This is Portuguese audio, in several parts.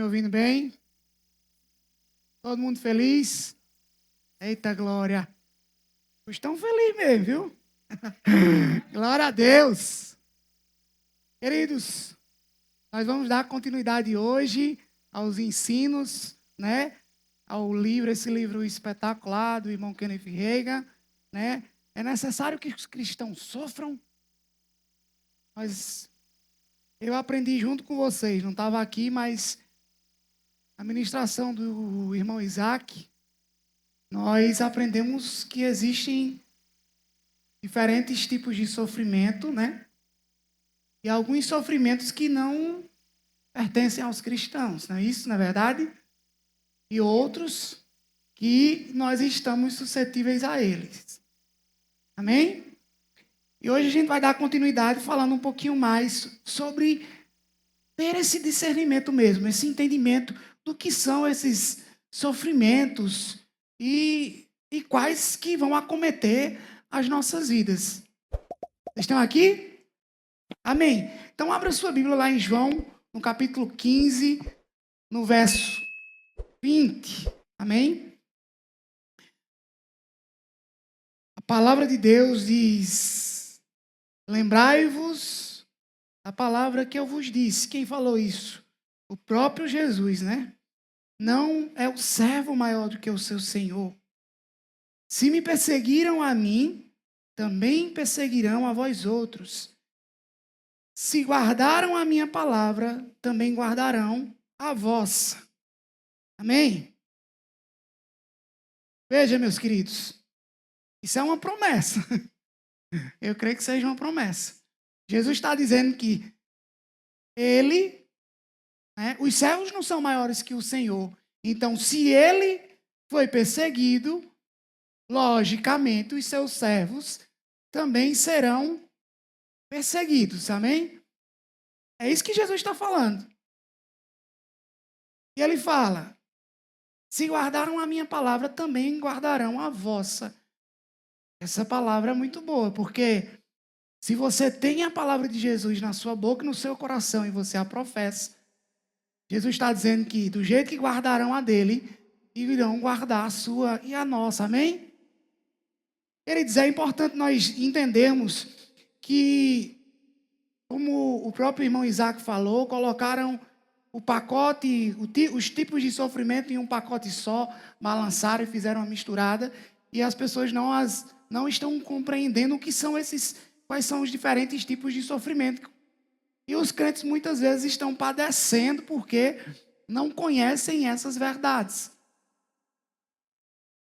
ouvindo bem? Todo mundo feliz? Eita glória! Vocês estão felizes mesmo, viu? Glória a Deus! Queridos, nós vamos dar continuidade hoje aos ensinos, né? Esse livro espetacular do irmão Kenneth Reagan, né? É necessário que os cristãos sofram, mas eu aprendi junto com vocês, não estava aqui, mas a ministração do irmão Isaac, nós aprendemos que existem diferentes tipos de sofrimento, né? E alguns sofrimentos que não pertencem aos cristãos, não é isso, na verdade? E outros que nós estamos suscetíveis a eles. Amém? E hoje a gente vai dar continuidade falando um pouquinho mais sobre ter esse discernimento mesmo, esse entendimento do que são esses sofrimentos e quais que vão acometer as nossas vidas. Vocês estão aqui? Amém. Então abra sua Bíblia lá em João, no capítulo 15, no verso 20. Amém? A palavra de Deus diz: lembrai-vos da palavra que eu vos disse. Quem falou isso? O próprio Jesus, né? Não é o servo maior do que o seu Senhor. Se me perseguiram a mim, também perseguirão a vós outros. Se guardaram a minha palavra, também guardarão a vossa. Amém? Veja, meus queridos, isso é uma promessa. Eu creio que seja uma promessa. Jesus está dizendo que ele, né, os servos não são maiores que o Senhor. Então, se ele foi perseguido, logicamente, os seus servos também serão perseguidos, amém? É isso que Jesus está falando. E ele fala: se guardaram a minha palavra, também guardarão a vossa. Essa palavra é muito boa, porque se você tem a palavra de Jesus na sua boca e no seu coração e você a professa, Jesus está dizendo que do jeito que guardarão a dele, irão guardar a sua e a nossa, amém? Queridos, é importante nós entendermos que, como o próprio irmão Isaac falou, colocaram o pacote, os tipos de sofrimento em um pacote só, balançaram e fizeram uma misturada, e as pessoas não estão compreendendo o que são quais são os diferentes tipos de sofrimento. E os crentes muitas vezes estão padecendo porque não conhecem essas verdades.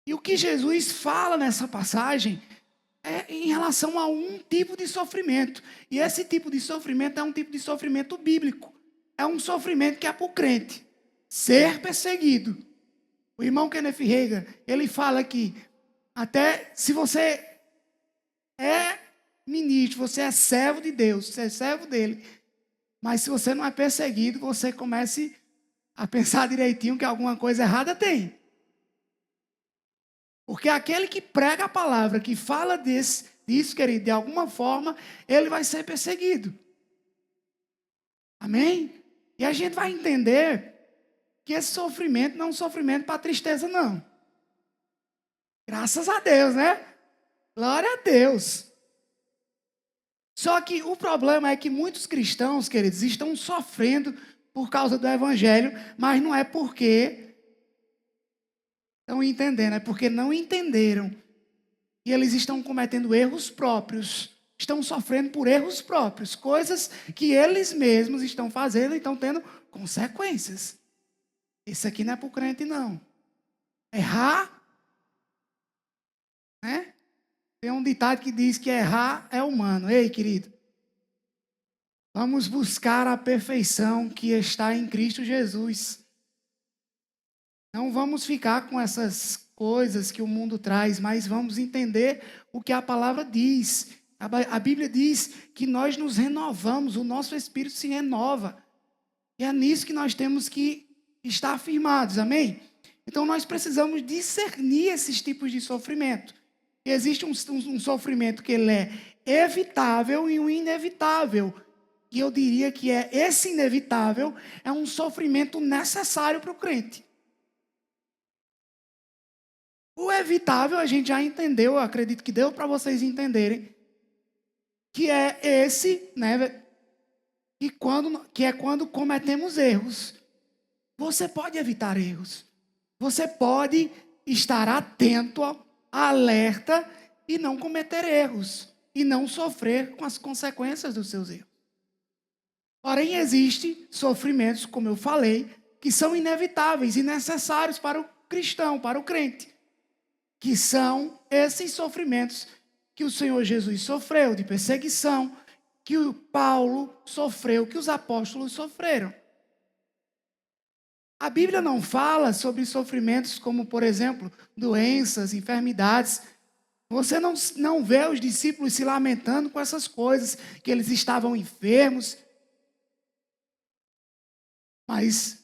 E o que Jesus fala nessa passagem é em relação a um tipo de sofrimento. E esse tipo de sofrimento é um tipo de sofrimento bíblico. É um sofrimento que é para o crente ser perseguido. O irmão Kenneth Reagan, ele fala que até se você é ministro, você é servo de Deus, você é servo dele, mas se você não é perseguido, você comece a pensar direitinho que alguma coisa errada tem. Porque aquele que prega a palavra, que fala disso, querido, de alguma forma, ele vai ser perseguido. Amém? E a gente vai entender que esse sofrimento não é um sofrimento para tristeza, não. Graças a Deus, né? Glória a Deus. Só que o problema é que muitos cristãos, queridos, estão sofrendo por causa do evangelho, mas não é porque estão entendendo, é porque não entenderam. E eles estão cometendo erros próprios, estão sofrendo por erros próprios, coisas que eles mesmos estão fazendo e estão tendo consequências. Isso aqui não é para o crente, não. Errar, né? Tem um ditado que diz que errar é humano. Ei, querido, vamos buscar a perfeição que está em Cristo Jesus. Não vamos ficar com essas coisas que o mundo traz, mas vamos entender o que a palavra diz. A Bíblia diz que nós nos renovamos, o nosso espírito se renova. E é nisso que nós temos que estar afirmados, amém? Então nós precisamos discernir esses tipos de sofrimento. Existe um sofrimento que ele é evitável e um inevitável. que eu diria que esse inevitável, é um sofrimento necessário para o crente. O evitável a gente já entendeu, eu acredito que deu para vocês entenderem, que é esse, né, que é quando cometemos erros. Você pode evitar erros. Você pode estar atento, alerta e não cometer erros e não sofrer com as consequências dos seus erros. Porém, existem sofrimentos, como eu falei, que são inevitáveis e necessários para o cristão, para o crente, que são esses sofrimentos que o Senhor Jesus sofreu, de perseguição, que o Paulo sofreu, que os apóstolos sofreram. A Bíblia não fala sobre sofrimentos como, por exemplo, doenças, enfermidades. Você não vê os discípulos se lamentando com essas coisas, que eles estavam enfermos. Mas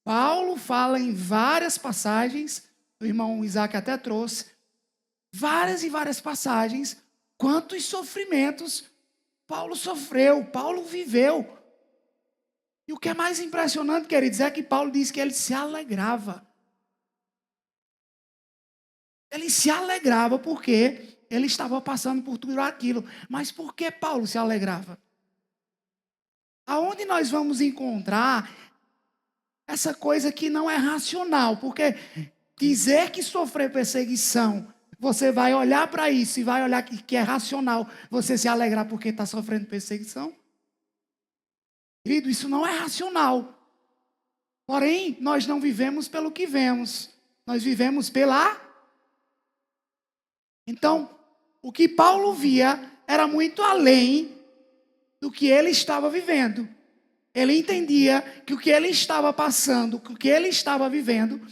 Paulo fala em várias passagens, o irmão Isaac até trouxe, várias e várias passagens, quantos sofrimentos Paulo sofreu, Paulo viveu. E o que é mais impressionante, queridos, é que Paulo diz que ele se alegrava. Ele se alegrava porque ele estava passando por tudo aquilo. Mas por que Paulo se alegrava? Aonde nós vamos encontrar essa coisa que não é racional? Porque dizer que sofrer perseguição, você vai olhar para isso e vai olhar que é racional, você se alegrar porque está sofrendo perseguição? Querido, isso não é racional. Porém, nós não vivemos pelo que vemos. Nós vivemos pela... Então, o que Paulo via era muito além do que ele estava vivendo. Ele entendia que o que ele estava passando, que o que ele estava vivendo,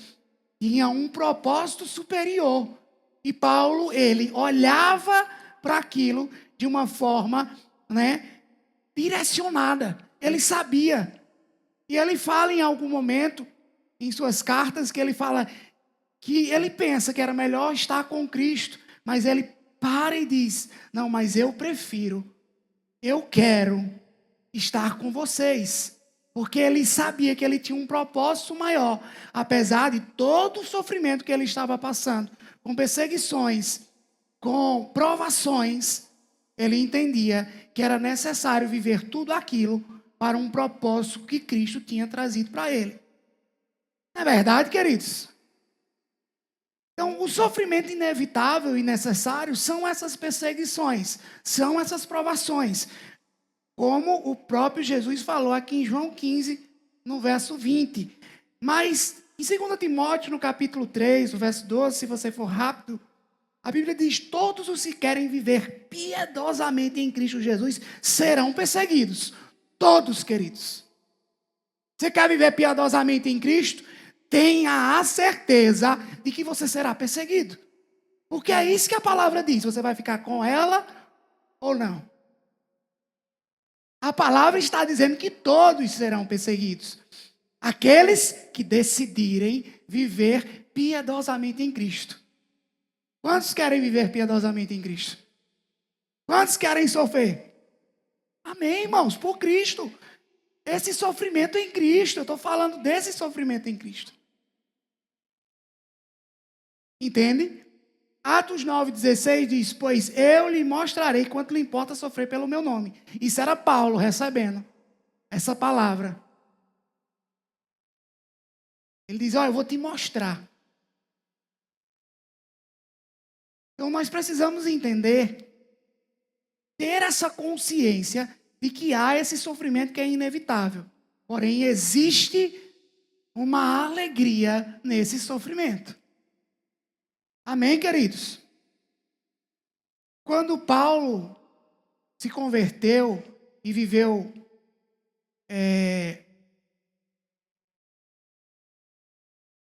tinha um propósito superior. E Paulo, ele olhava para aquilo de uma forma, né, direcionada. Ele sabia. E ele fala em algum momento, em suas cartas, que ele fala que ele pensa que era melhor estar com Cristo, mas ele para e diz, não, mas eu quero estar com vocês. Porque ele sabia que ele tinha um propósito maior, apesar de todo o sofrimento que ele estava passando, com perseguições, com provações, ele entendia que era necessário viver tudo aquilo para um propósito que Cristo tinha trazido para ele. Não é verdade, queridos? Então, o sofrimento inevitável e necessário são essas perseguições, são essas provações. Como o próprio Jesus falou aqui em João 15, no verso 20. Mas, em 2 Timóteo, no capítulo 3, no verso 12, se você for rápido, a Bíblia diz, todos os que querem viver piedosamente em Cristo Jesus serão perseguidos. Todos, queridos. Você quer viver piedosamente em Cristo? Tenha a certeza de que você será perseguido. Porque é isso que a palavra diz. Você vai ficar com ela ou não? A palavra está dizendo que todos serão perseguidos. Aqueles que decidirem viver piedosamente em Cristo. Quantos querem viver piedosamente em Cristo? Quantos querem sofrer? Amém, irmãos, por Cristo. Esse sofrimento em Cristo, eu estou falando desse sofrimento em Cristo. Entende? Atos 9,16 diz, pois eu lhe mostrarei quanto lhe importa sofrer pelo meu nome. Isso era Paulo recebendo essa palavra. Ele diz, eu vou te mostrar. Então nós precisamos entender, ter essa consciência de que há esse sofrimento que é inevitável. Porém, existe uma alegria nesse sofrimento. Amém, queridos? Quando Paulo se converteu e viveu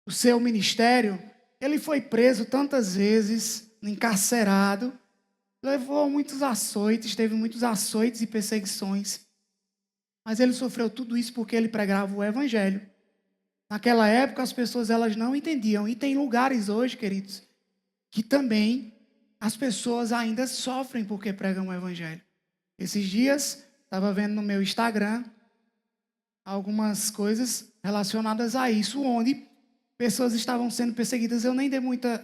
o seu ministério, ele foi preso tantas vezes, encarcerado, levou muitos açoites, teve muitos açoites e perseguições. Mas ele sofreu tudo isso porque ele pregava o evangelho. Naquela época as pessoas elas não entendiam. E tem lugares hoje, queridos, que também as pessoas ainda sofrem porque pregam o evangelho. Esses dias estava vendo no meu Instagram algumas coisas relacionadas a isso, onde pessoas estavam sendo perseguidas. Eu nem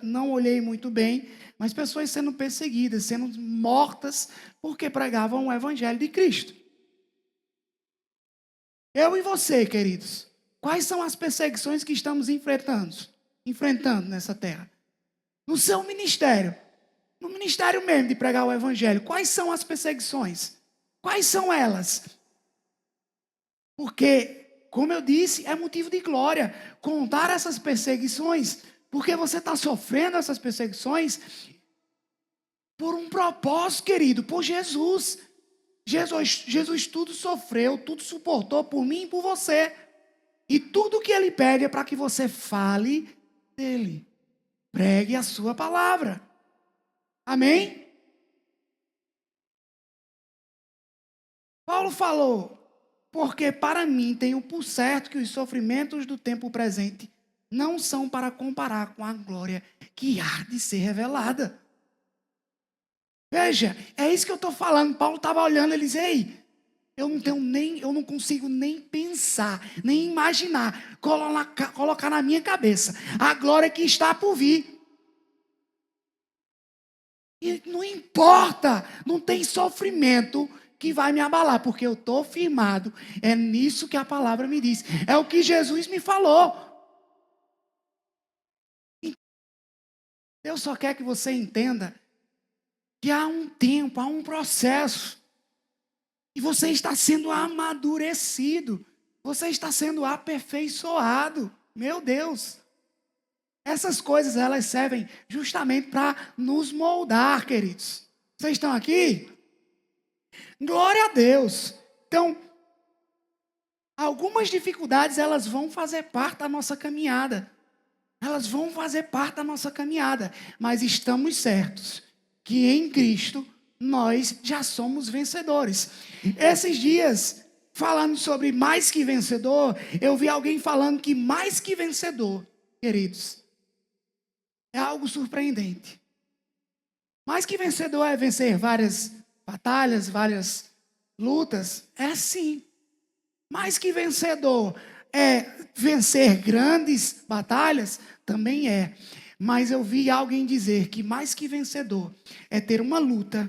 não olhei muito bem, mas pessoas sendo perseguidas, sendo mortas porque pregavam o evangelho de Cristo. Eu e você, queridos, quais são as perseguições que estamos enfrentando nessa terra? No seu ministério, no ministério mesmo de pregar o evangelho, quais são as perseguições? Quais são elas? Porque, como eu disse, é motivo de glória contar essas perseguições, porque você está sofrendo essas perseguições por um propósito, querido, por Jesus. Jesus tudo sofreu, tudo suportou por mim e por você. E tudo que Ele pede é para que você fale dele. Pregue a sua palavra. Amém? Paulo falou, porque para mim tenho por certo que os sofrimentos do tempo presente não são para comparar com a glória que há de ser revelada. Veja, é isso que eu estou falando. Paulo estava olhando, ele disse, ei, eu não consigo nem pensar, nem imaginar, colocar na minha cabeça a glória que está por vir. E não importa, não tem sofrimento que vai me abalar, porque eu estou firmado. É nisso que a palavra me diz. É o que Jesus me falou. Deus só quer que você entenda que há um tempo, há um processo. E você está sendo amadurecido. Você está sendo aperfeiçoado. Meu Deus. Essas coisas, elas servem justamente para nos moldar, queridos. Vocês estão aqui? Glória a Deus. Então, algumas dificuldades, elas vão fazer parte da nossa caminhada. Elas vão fazer parte da nossa caminhada. Mas estamos certos que em Cristo nós já somos vencedores. Esses dias, falando sobre mais que vencedor, eu vi alguém falando que mais que vencedor, queridos, é algo surpreendente. Mais que vencedor é vencer várias batalhas, várias lutas? É sim. Mais que vencedor é vencer grandes batalhas? Também é. Mas eu vi alguém dizer que mais que vencedor é ter uma luta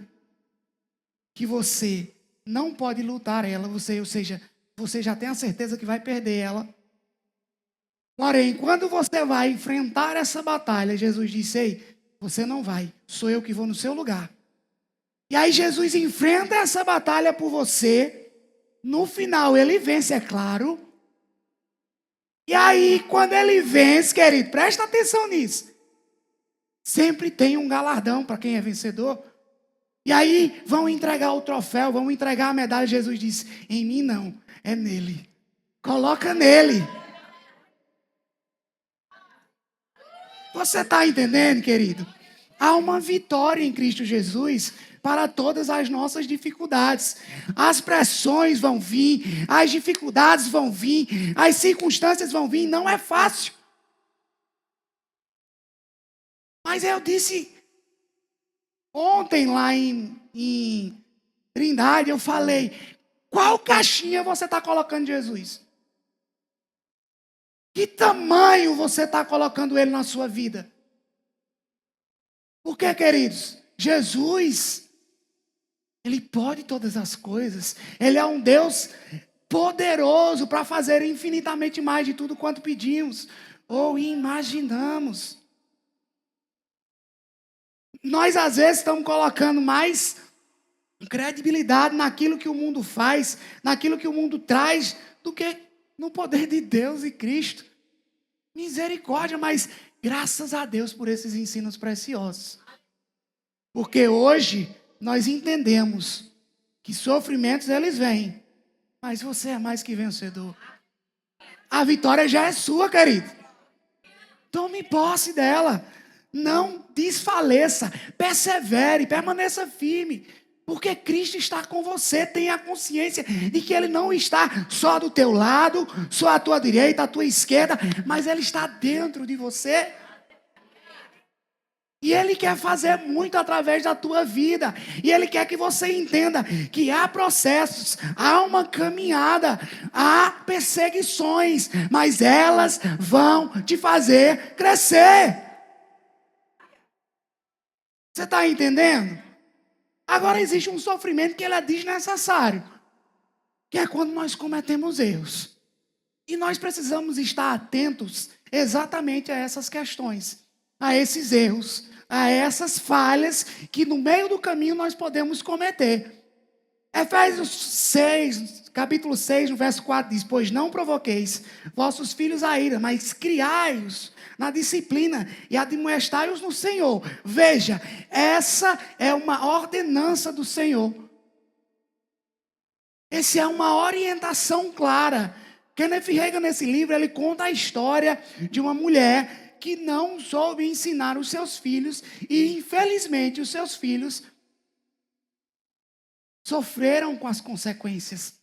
que você não pode lutar ela, ou seja, você já tem a certeza que vai perder ela. Porém, quando você vai enfrentar essa batalha, Jesus disse, ei, você não vai, sou eu que vou no seu lugar. E aí Jesus enfrenta essa batalha por você, no final ele vence, é claro. E aí, quando ele vence, querido, presta atenção nisso. Sempre tem um galardão para quem é vencedor. E aí, vão entregar o troféu, vão entregar a medalha. Jesus disse, em mim não, é nele. Coloca nele. Você está entendendo, querido? Há uma vitória em Cristo Jesus para todas as nossas dificuldades. As pressões vão vir, as dificuldades vão vir, as circunstâncias vão vir. Não é fácil. Mas eu disse ontem lá em Trindade, eu falei, qual caixinha você está colocando Jesus? Que tamanho você está colocando ele na sua vida? Porque, queridos, Jesus, ele pode todas as coisas. Ele é um Deus poderoso para fazer infinitamente mais de tudo quanto pedimos ou imaginamos. Nós, às vezes, estamos colocando mais credibilidade naquilo que o mundo faz, naquilo que o mundo traz, do que no poder de Deus e Cristo. Misericórdia, mas graças a Deus por esses ensinos preciosos. Porque hoje nós entendemos que sofrimentos eles vêm, mas você é mais que vencedor. A vitória já é sua, querido. Tome posse dela. Não desfaleça, persevere, permaneça firme. Porque Cristo está com você, tenha consciência de que Ele não está só do teu lado, só à tua direita, à tua esquerda, mas Ele está dentro de você. E Ele quer fazer muito através da tua vida. E Ele quer que você entenda que há processos, há uma caminhada, há perseguições, mas elas vão te fazer crescer. Você está entendendo? Agora existe um sofrimento que ele é desnecessário, que é quando nós cometemos erros. E nós precisamos estar atentos exatamente a essas questões, a esses erros, a essas falhas que no meio do caminho nós podemos cometer. Efésios 6, capítulo 6, no verso 4 diz: pois não provoqueis vossos filhos a ira, mas criai-os na disciplina e admoestai-os no Senhor. Veja, essa é uma ordenança do Senhor. Essa é uma orientação clara. Kenneth Hagin, nesse livro, ele conta a história de uma mulher que não soube ensinar os seus filhos e, infelizmente, os seus filhos sofreram com as consequências.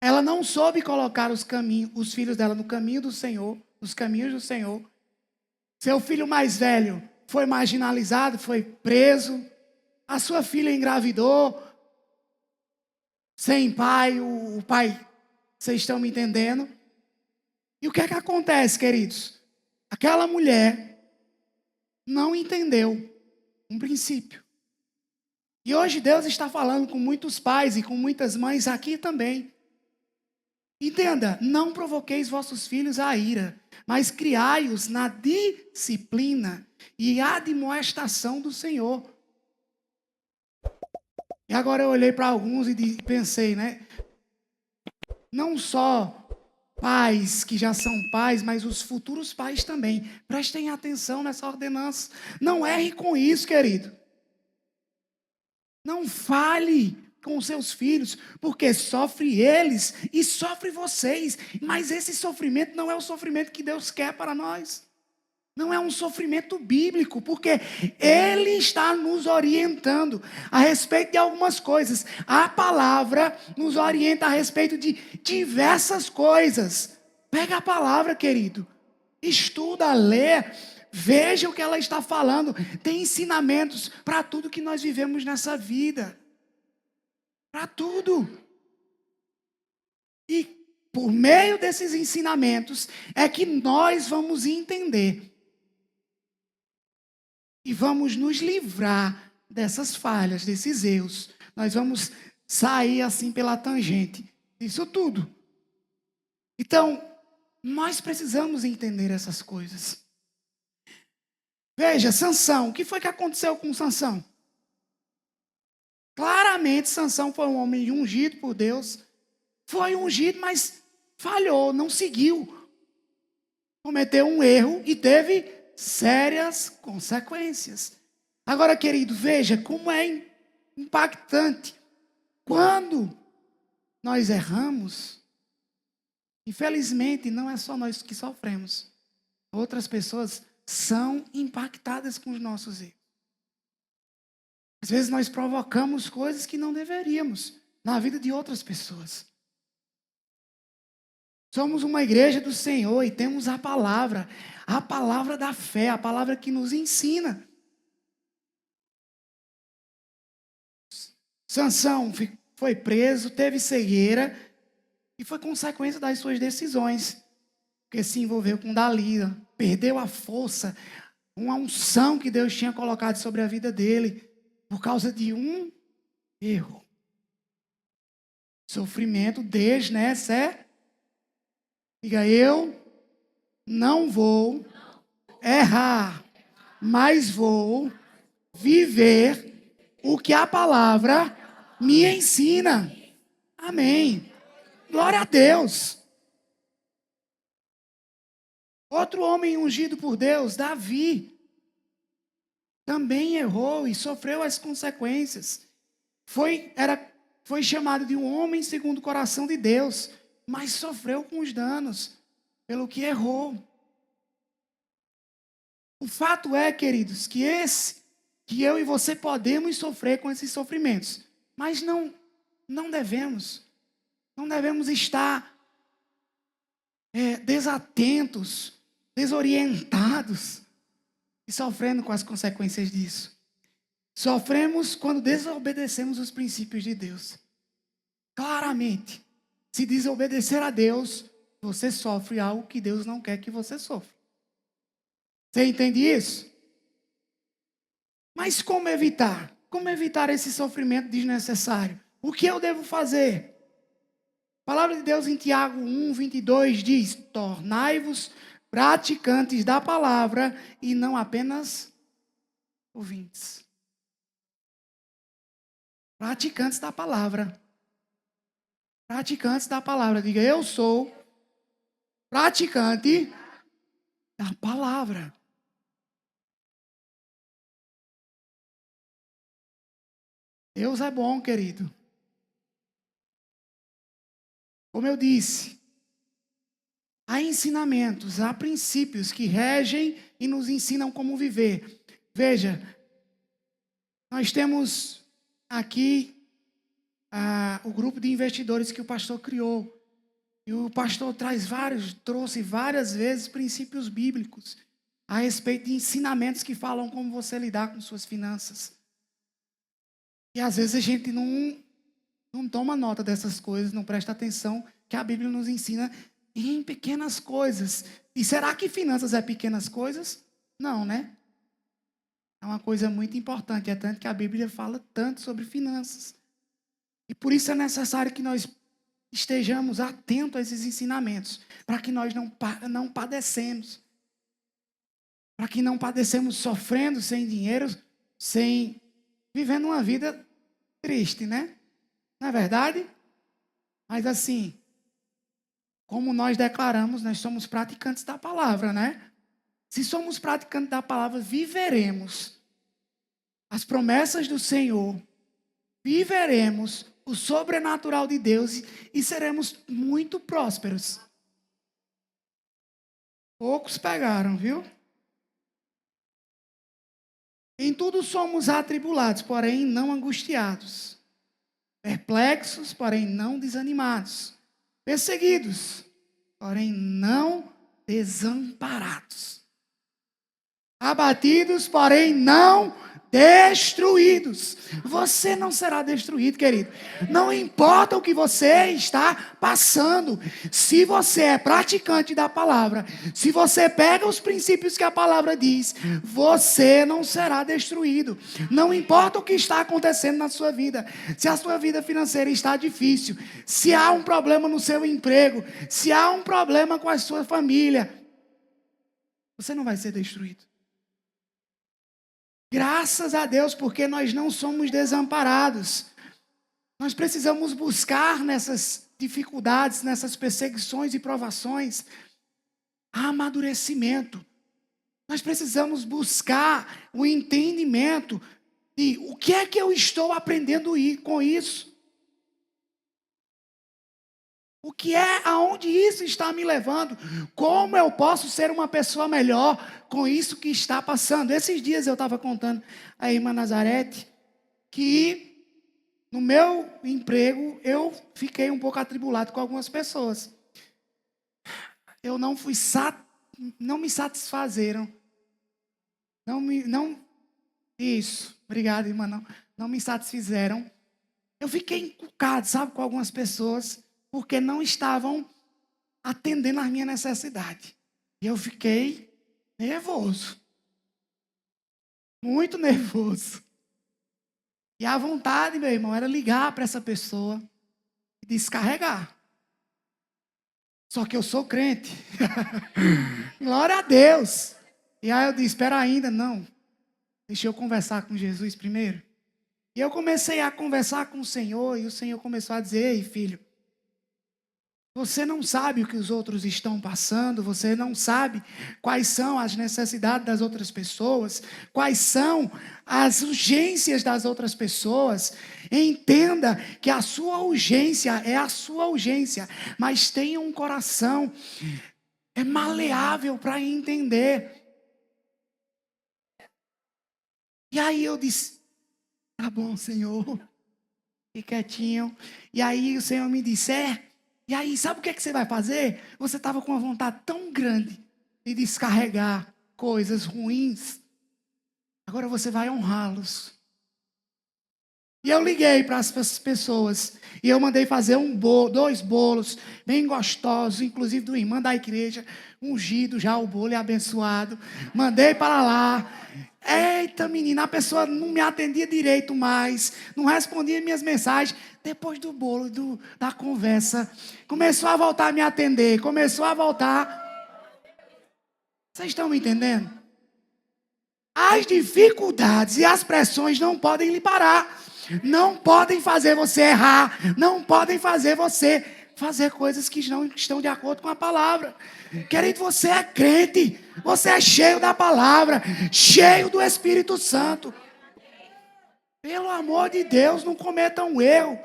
Ela não soube colocar os filhos dela no caminho do Senhor, nos caminhos do Senhor. Seu filho mais velho foi marginalizado, foi preso. A sua filha engravidou, sem pai, o pai, vocês estão me entendendo? E o que é que acontece, queridos? Aquela mulher não entendeu um princípio. E hoje Deus está falando com muitos pais e com muitas mães aqui também. Entenda, não provoqueis vossos filhos a ira, mas criai-os na disciplina e admoestação do Senhor. E agora eu olhei para alguns e pensei, né? Não só pais que já são pais, mas os futuros pais também. Prestem atenção nessa ordenança. Não erre com isso, querido. Não fale com os seus filhos, porque sofre eles e sofre vocês. Mas esse sofrimento não é o sofrimento que Deus quer para nós. Não é um sofrimento bíblico, porque Ele está nos orientando a respeito de algumas coisas. A palavra nos orienta a respeito de diversas coisas. Pega a palavra, querido. Estuda, lê, veja o que ela está falando. Tem ensinamentos para tudo que nós vivemos nessa vida. Para tudo. E por meio desses ensinamentos é que nós vamos entender. E vamos nos livrar dessas falhas, desses erros. Nós vamos sair assim pela tangente. Isso tudo. Então, nós precisamos entender essas coisas. Veja, Sansão. O que foi que aconteceu com Sansão? Claramente, Sansão foi um homem ungido por Deus. Foi ungido, mas falhou, não seguiu. Cometeu um erro e teve sérias consequências. Agora, querido, veja como é impactante. Quando nós erramos, infelizmente, não é só nós que sofremos. Outras pessoas são impactadas com os nossos erros. Às vezes nós provocamos coisas que não deveríamos na vida de outras pessoas. Somos uma igreja do Senhor e temos a palavra da fé, a palavra que nos ensina. Sansão foi preso, teve cegueira e foi consequência das suas decisões, porque se envolveu com Dalila, perdeu a força, uma unção que Deus tinha colocado sobre a vida dele, por causa de um erro. Sofrimento desnecessário. Diga, eu não vou errar, mas vou viver o que a palavra me ensina. Amém. Glória a Deus. Outro homem ungido por Deus, Davi, também errou e sofreu as consequências. Foi chamado de um homem segundo o coração de Deus, mas sofreu com os danos pelo que errou. O fato é, queridos, que eu e você podemos sofrer com esses sofrimentos, mas não devemos estar desatentos, desorientados. e sofrendo com as consequências disso. Sofremos quando desobedecemos os princípios de Deus. Claramente, se desobedecer a Deus, você sofre algo que Deus não quer que você sofra. Você entende isso? Mas como evitar? Como evitar esse sofrimento desnecessário? O que eu devo fazer? A palavra de Deus em Tiago 1:22 diz: tornai-vos praticantes da palavra e não apenas ouvintes. Praticantes da palavra. Praticantes da palavra. Diga, eu sou praticante da palavra. Deus é bom, querido. Como eu disse, há ensinamentos, há princípios que regem e nos ensinam como viver. Veja, nós temos aqui o grupo de investidores que o pastor criou. E o pastor trouxe várias vezes princípios bíblicos a respeito de ensinamentos que falam como você lidar com suas finanças. E às vezes a gente não toma nota dessas coisas, não presta atenção que a Bíblia nos ensina em pequenas coisas. E será que finanças é pequenas coisas? Não, né? É uma coisa muito importante, é tanto que a Bíblia fala tanto sobre finanças. E por isso é necessário que nós estejamos atentos a esses ensinamentos, para que nós não padecemos. Para que não padecemos sofrendo sem dinheiro, vivendo uma vida triste, né? Não é verdade? Mas assim, como nós declaramos, nós somos praticantes da palavra, né? Se somos praticantes da palavra, viveremos as promessas do Senhor, viveremos o sobrenatural de Deus e seremos muito prósperos. Poucos pegaram, viu? Em tudo somos atribulados, porém não angustiados. Perplexos, porém não desanimados. Perseguidos, porém não desamparados. Abatidos, porém não destruídos. Você não será destruído, querido. Não importa o que você está passando. Se você é praticante da palavra, se você pega os princípios que a palavra diz, você não será destruído. Não importa o que está acontecendo na sua vida. Se a sua vida financeira está difícil, se há um problema no seu emprego, se há um problema com a sua família, você não vai ser destruído. Graças a Deus, porque nós não somos desamparados. Nós precisamos buscar nessas dificuldades, nessas perseguições e provações, amadurecimento. Nós precisamos buscar o entendimento de o que é que eu estou aprendendo com isso. O que é, aonde isso está me levando? Como eu posso ser uma pessoa melhor com isso que está passando? Esses dias eu estava contando à irmã Nazarete que no meu emprego eu fiquei um pouco atribulado com algumas pessoas. Eu não me satisfazeram. Isso, obrigado, irmã, não me satisfizeram. Eu fiquei encucado, sabe, com algumas pessoas, porque não estavam atendendo às minhas necessidades. E eu fiquei nervoso. Muito nervoso. E a vontade, meu irmão, era ligar para essa pessoa e descarregar. Só que eu sou crente. Glória a Deus. E aí eu disse, espera ainda, não. Deixa eu conversar com Jesus primeiro. E eu comecei a conversar com o Senhor, e o Senhor começou a dizer, ei, filho, você não sabe o que os outros estão passando, você não sabe quais são as necessidades das outras pessoas, quais são as urgências das outras pessoas. Entenda que a sua urgência é a sua urgência, mas tenha um coração maleável para entender. E aí eu disse, tá bom, Senhor, fique quietinho. E aí o Senhor me disse, e aí, sabe o que você vai fazer? Você estava com uma vontade tão grande de descarregar coisas ruins Agora você vai honrá-los. E eu liguei para as pessoas. E eu mandei fazer 2 bolos bem gostosos, inclusive do irmão da igreja, ungido já o bolo e abençoado. Mandei para lá. Eita, menina, a pessoa não me atendia direito mais, não respondia minhas mensagens. Depois do bolo, da conversa, começou a voltar a me atender, começou a voltar. Vocês estão me entendendo? As dificuldades e as pressões não podem lhe parar. Não podem fazer você errar. Não podem fazer você fazer coisas que não estão de acordo com a palavra. Querido, você é crente. Você é cheio da palavra. Cheio do Espírito Santo. Pelo amor de Deus, não cometa um erro.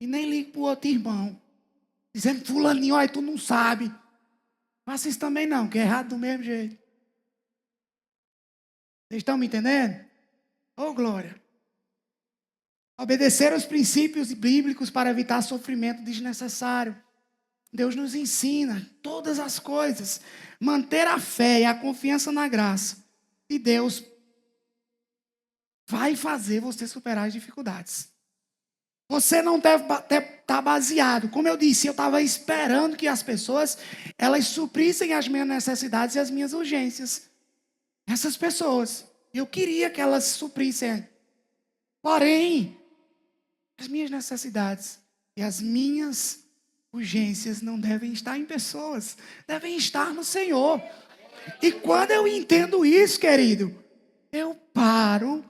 E nem ligue para o outro irmão. Dizendo, fulaninho, olha, tu não sabe. Faça isso também não, que é errado do mesmo jeito. Vocês estão me entendendo? Oh, glória. Obedecer aos princípios bíblicos para evitar sofrimento desnecessário. Deus nos ensina todas as coisas. Manter a fé e a confiança na graça. E Deus vai fazer você superar as dificuldades. Você não deve estar baseado. Como eu disse, eu estava esperando que as pessoas, elas suprissem as minhas necessidades e as minhas urgências. Essas pessoas. Eu queria que elas suprissem. Porém, as minhas necessidades e as minhas urgências não devem estar em pessoas. Devem estar no Senhor. E quando eu entendo isso, querido, eu paro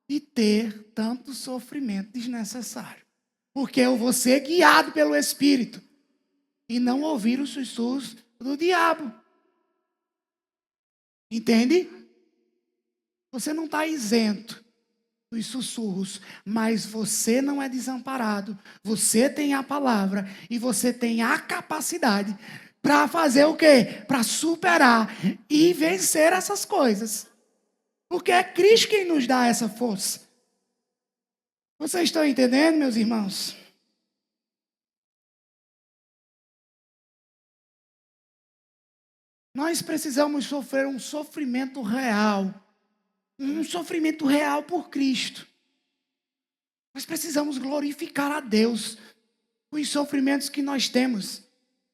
de ter tanto sofrimento desnecessário. Porque eu vou ser guiado pelo Espírito. E não ouvir os sussurros do diabo. Entende? Você não está isento dos sussurros, mas você não é desamparado. Você tem a palavra e você tem a capacidade para fazer o quê? Para superar e vencer essas coisas. Porque é Cristo quem nos dá essa força. Vocês estão entendendo, meus irmãos? Nós precisamos sofrer um sofrimento real. Um sofrimento real por Cristo. Nós precisamos glorificar a Deus com os sofrimentos que nós temos,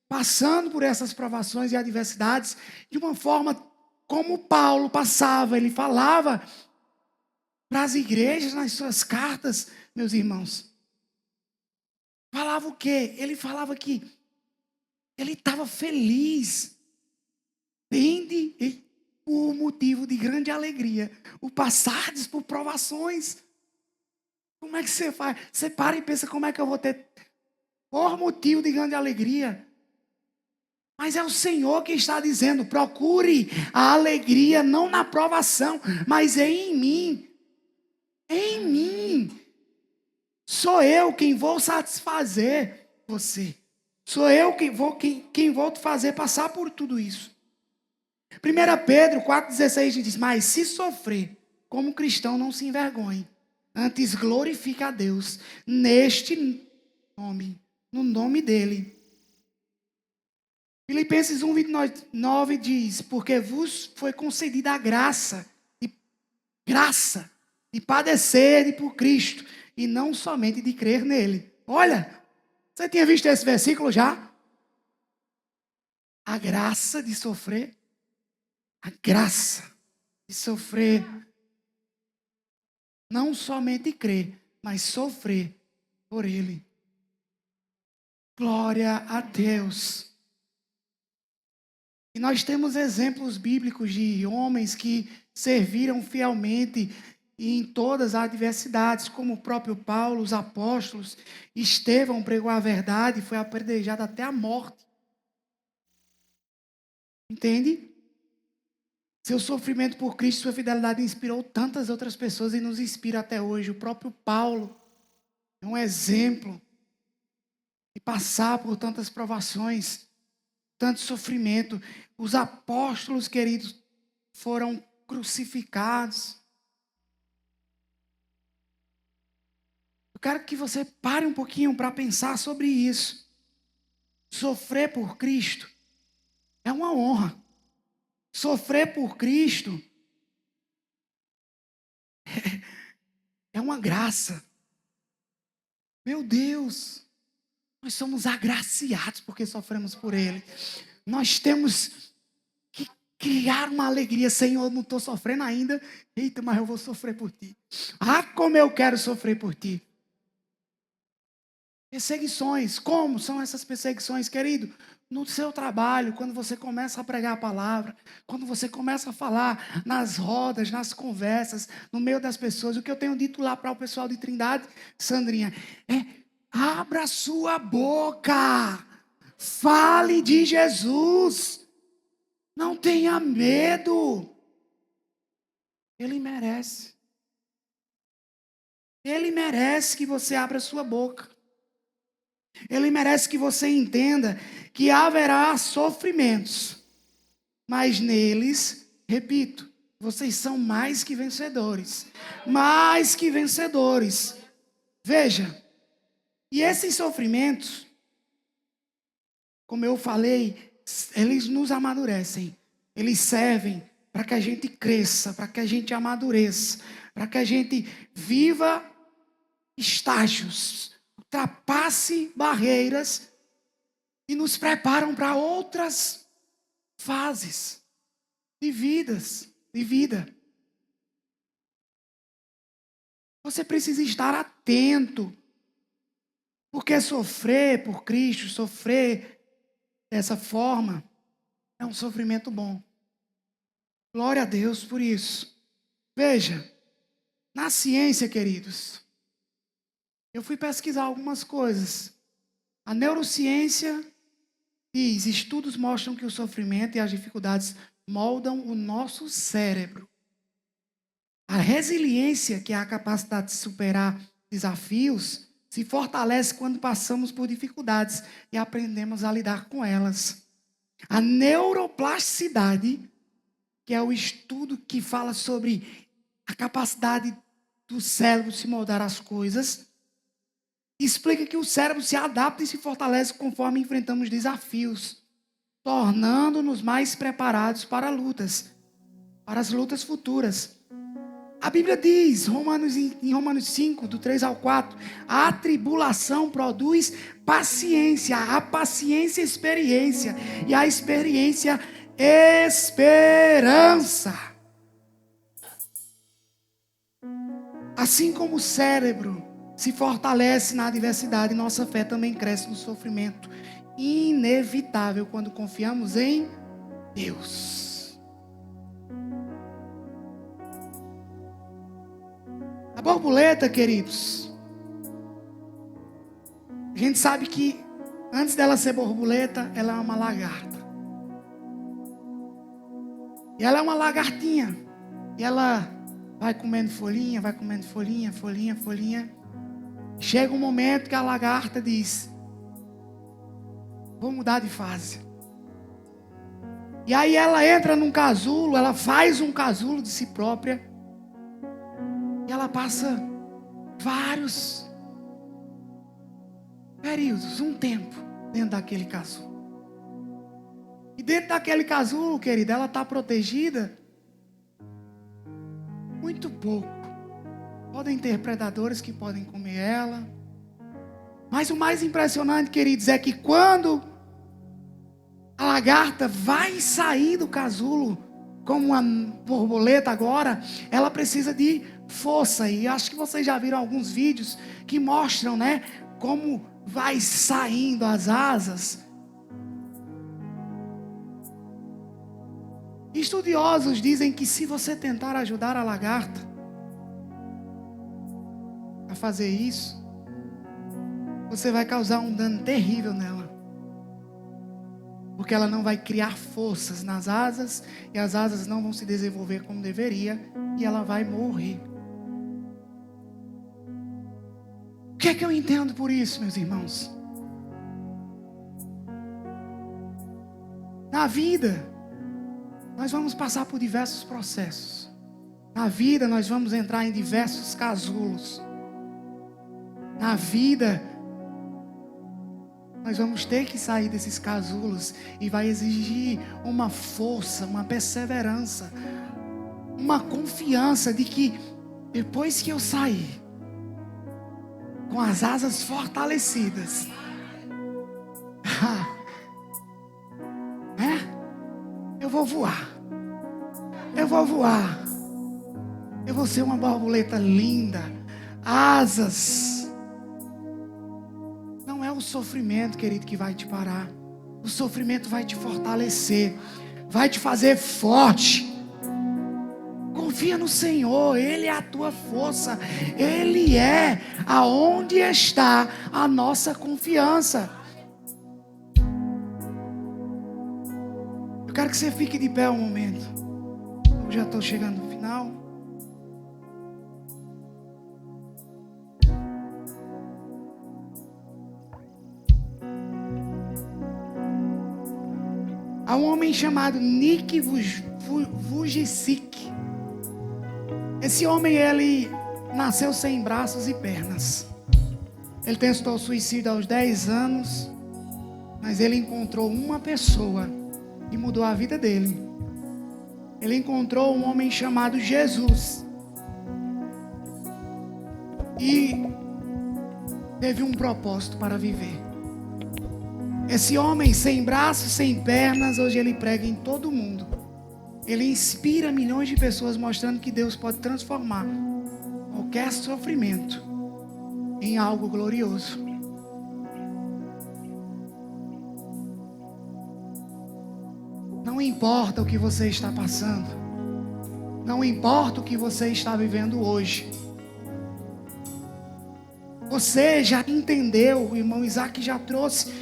passando por essas provações e adversidades, de uma forma como Paulo passava, ele falava para as igrejas nas suas cartas, meus irmãos. Falava o quê? Ele falava que ele estava feliz, por motivo de grande alegria, o passardes por provações. Como é que você faz? Você para e pensa, como é que eu vou ter por motivo de grande alegria? Mas é o Senhor que está dizendo, procure a alegria não na provação, mas em mim. Em mim. Sou eu quem vou satisfazer você. Sou eu quem vou te fazer passar por tudo isso. 1 Pedro 4,16 diz, mas se sofrer, como cristão não se envergonhe, antes glorifique a Deus neste nome, no nome dele. Filipenses 1,29 diz, porque vos foi concedida a graça de padecer por Cristo, e não somente de crer nele. Olha, você tinha visto esse versículo já? A graça de sofrer. A graça de sofrer, não somente crer, mas sofrer por Ele. Glória a Deus. E nós temos exemplos bíblicos de homens que serviram fielmente em todas as adversidades, como o próprio Paulo, os apóstolos. Estevão pregou a verdade e foi apedrejado até a morte. Entende? Seu sofrimento por Cristo, sua fidelidade inspirou tantas outras pessoas e nos inspira até hoje. O próprio Paulo é um exemplo de passar por tantas provações, tanto sofrimento. Os apóstolos, queridos, foram crucificados. Eu quero que você pare um pouquinho para pensar sobre isso. Sofrer por Cristo é uma honra. Sofrer por Cristo uma graça. Meu Deus, nós somos agraciados porque sofremos por Ele. Nós temos que criar uma alegria. Senhor, não estou sofrendo ainda. Eita, mas eu vou sofrer por Ti. Ah, como eu quero sofrer por Ti. Perseguições. Como são essas perseguições, querido? No seu trabalho, quando você começa a pregar a palavra, quando você começa a falar nas rodas, nas conversas, no meio das pessoas, o que eu tenho dito lá para o pessoal de Trindade, Sandrinha, abra sua boca, fale de Jesus, não tenha medo, Ele merece que você abra sua boca. Ele merece que você entenda que haverá sofrimentos, mas neles, repito, vocês são mais que vencedores. Mais que vencedores. Veja, e esses sofrimentos, como eu falei, eles nos amadurecem. Eles servem para que a gente cresça, para que a gente amadureça, para que a gente viva estágios, ultrapasse barreiras e nos preparam para outras fases de vida. Você precisa estar atento, porque sofrer por Cristo, sofrer dessa forma, é um sofrimento bom. Glória a Deus por isso. Veja, na ciência, queridos, eu fui pesquisar algumas coisas. A neurociência diz, estudos mostram que o sofrimento e as dificuldades moldam o nosso cérebro. A resiliência, que é a capacidade de superar desafios, se fortalece quando passamos por dificuldades e aprendemos a lidar com elas. A neuroplasticidade, que é o estudo que fala sobre a capacidade do cérebro se moldar às coisas, explica que o cérebro se adapta e se fortalece conforme enfrentamos desafios, tornando-nos mais preparados para as lutas futuras. A Bíblia diz, em Romanos 5, do 3 ao 4, a tribulação produz paciência, a paciência experiência, e a experiência esperança. Assim como o cérebro se fortalece na adversidade, nossa fé também cresce no sofrimento inevitável quando confiamos em Deus. A borboleta, queridos, a gente sabe que antes dela ser borboleta, ela é uma lagarta. E ela é uma lagartinha. E ela vai comendo folhinha, folhinha. Chega um momento que a lagarta diz, vou mudar de fase. E aí ela entra num casulo, ela faz um casulo de si própria. E ela passa vários períodos, um tempo, dentro daquele casulo. E dentro daquele casulo, querida, ela está protegida muito pouco. Podem ter predadores que podem comer ela. Mas o mais impressionante, queridos, é que quando a lagarta vai sair do casulo, como uma borboleta agora, ela precisa de força. E acho que vocês já viram alguns vídeos que mostram, né, como vai saindo as asas. Estudiosos dizem que se você tentar ajudar a lagarta a fazer isso, você vai causar um dano terrível nela. Porque ela não vai criar forças nas asas, e as asas não vão se desenvolver como deveria, e ela vai morrer. O que é que eu entendo por isso, meus irmãos? Na vida, nós vamos passar por diversos processos. Na vida, nós vamos entrar em diversos casulos. Na vida, nós vamos ter que sair desses casulos e vai exigir uma força, uma perseverança, uma confiança de que depois que eu sair, com as asas fortalecidas. Eu vou voar. Eu vou voar. Eu vou ser uma borboleta linda. Asas. Não é o sofrimento, querido, que vai te parar. O sofrimento vai te fortalecer. Vai te fazer forte. Confia no Senhor. Ele é a tua força. Ele é aonde está a nossa confiança. Eu quero que você fique de pé um momento. Eu já estou chegando no final. Há um homem chamado Nick Vujicic. Esse homem, ele nasceu sem braços e pernas. Ele tentou suicídio aos 10 anos, mas ele encontrou uma pessoa que mudou a vida dele. Ele encontrou um homem chamado Jesus. E teve um propósito para viver. Esse homem sem braços, sem pernas, hoje ele prega em todo o mundo. Ele inspira milhões de pessoas, mostrando que Deus pode transformar qualquer sofrimento em algo glorioso. Não importa o que você está passando. Não importa o que você está vivendo hoje. Você já entendeu, o irmão Isaac já trouxe,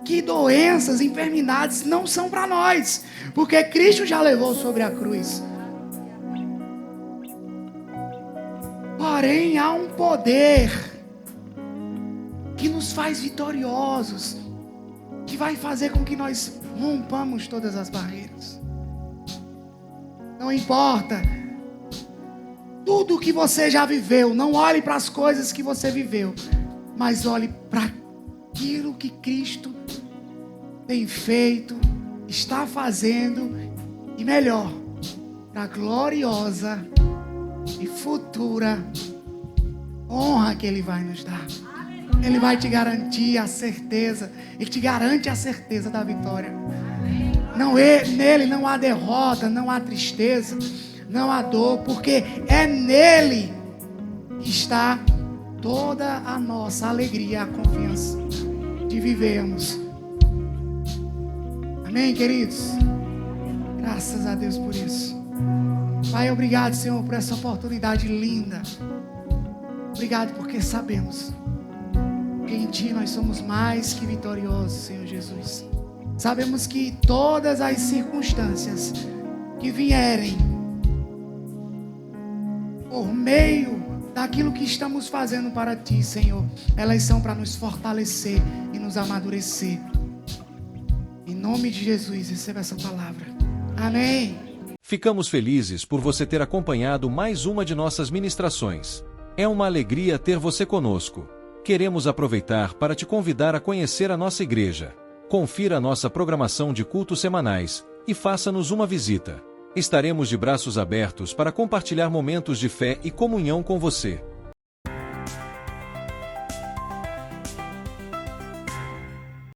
que doenças, enfermidades não são para nós, porque Cristo já levou sobre a cruz. Porém, há um poder que nos faz vitoriosos, que vai fazer com que nós rompamos todas as barreiras. Não importa tudo que você já viveu, não olhe para as coisas que você viveu, mas olhe para aquilo que Cristo tem feito, está fazendo, e melhor, para a gloriosa e futura honra que Ele vai nos dar. Ele vai te garantir a certeza, Ele te garante a certeza da vitória. Nele não há derrota, não há tristeza, não há dor, porque é nele que está toda a nossa alegria, a confiança de vivermos. Amém, queridos? Graças a Deus por isso. Pai, obrigado, Senhor, por essa oportunidade linda. Obrigado porque sabemos que em Ti nós somos mais que vitoriosos, Senhor Jesus. Sabemos que todas as circunstâncias que vierem por meio daquilo que estamos fazendo para Ti, Senhor, elas são para nos fortalecer e nos amadurecer. Em nome de Jesus, receba essa palavra. Amém. Ficamos felizes por você ter acompanhado mais uma de nossas ministrações. É uma alegria ter você conosco. Queremos aproveitar para te convidar a conhecer a nossa igreja. Confira a nossa programação de cultos semanais e faça-nos uma visita. Estaremos de braços abertos para compartilhar momentos de fé e comunhão com você.